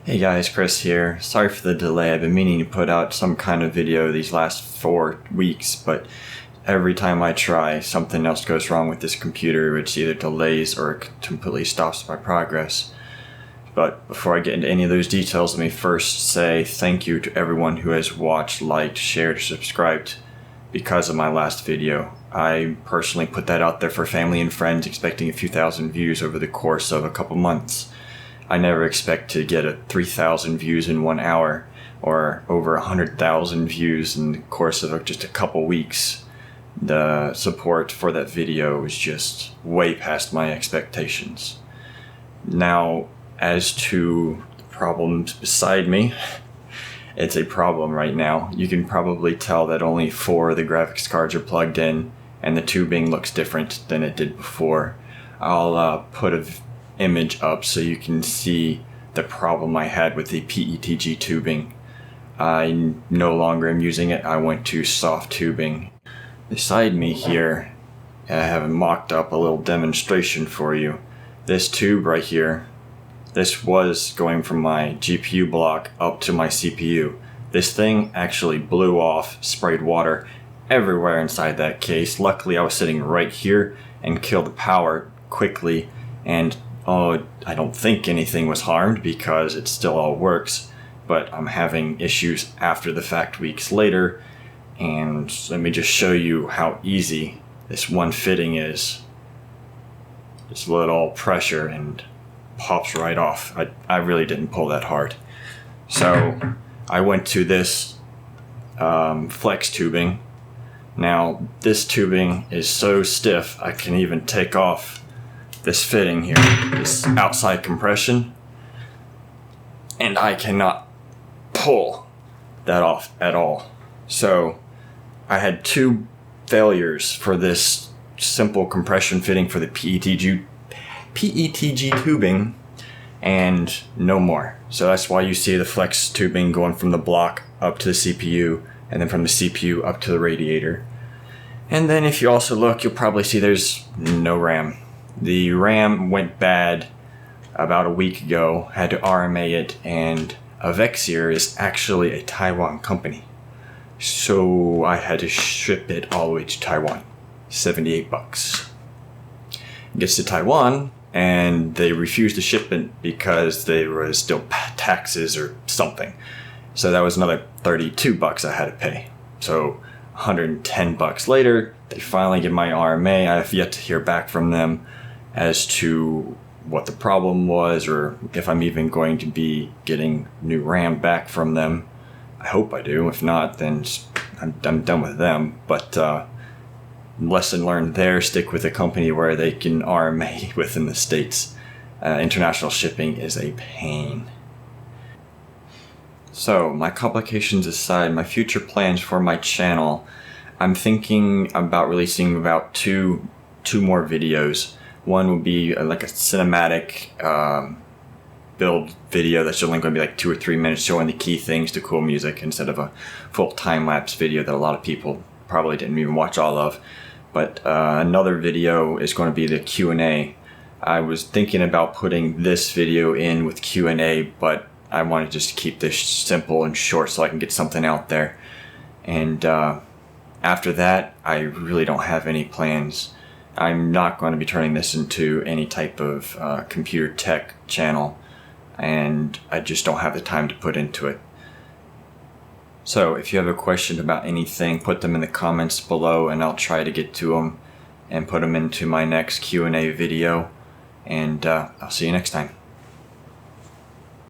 Hey guys, Chris here. Sorry for the delay. I've been meaning to put out some kind of video these last 4 weeks, but every time I try, something else goes wrong with this computer, which either delays or completely stops my progress. But before I get into any of those details, let me first say thank you to everyone who has watched, liked, shared, or subscribed because of my last video. I personally put that out there for family and friends, expecting a few thousand views over the course of a couple months. I never expect to get 3,000 views in 1 hour or over 100,000 views in the course of just a couple weeks. The support for that video was just way past my expectations. Now, as to the problems beside me, it's a problem right now. You can probably tell that only 4 of the graphics cards are plugged in and the tubing looks different than it did before. I'll put an image up so you can see the problem I had with the PETG tubing. I no longer am using it. I went to soft tubing. Beside me here, I have mocked up a little demonstration for you. This tube right here, this was going from my GPU block up to my CPU. This thing actually blew off, sprayed water everywhere inside that case. Luckily I was sitting right here and killed the power quickly, and I don't think anything was harmed because it still all works, but I'm having issues after the fact weeks later. And let me just show you how easy this one fitting is. Just little pressure and pops right off. I really didn't pull that hard. So I went to this flex tubing. Now this tubing is so stiff I can even take off this fitting here, this outside compression, and I cannot pull that off at all. So I had 2 failures for this simple compression fitting for the PETG tubing, and no more. So that's why you see the flex tubing going from the block up to the CPU, and then from the CPU up to the radiator. And then if you also look, you'll probably see there's no RAM. The RAM went bad about a week ago, had to RMA it, and Avexier is actually a Taiwan company. So I had to ship it all the way to Taiwan. $78. Gets to Taiwan, and they refused the shipment because there was still taxes or something. So that was another $32 I had to pay. So $110 later, they finally get my RMA. I have yet to hear back from them as to what the problem was, or if I'm even going to be getting new RAM back from them. I hope I do. If not, then I'm done with them. But lesson learned there, stick with a company where they can RMA within the States. International shipping is a pain. So, my complications aside, my future plans for my channel, I'm thinking about releasing about two more videos. One will be like a cinematic build video that's only going to be like 2 or 3 minutes, showing the key things to cool music instead of a full time-lapse video that a lot of people probably didn't even watch all of. But another video is going to be the Q&A. I was thinking about putting this video in with Q&A, but I want to just keep this simple and short so I can get something out there. And after that, I really don't have any plans. I'm not going to be turning this into any type of computer tech channel, and I just don't have the time to put into it. So if you have a question about anything, put them in the comments below and I'll try to get to them and put them into my next Q&A video. And I'll see you next time.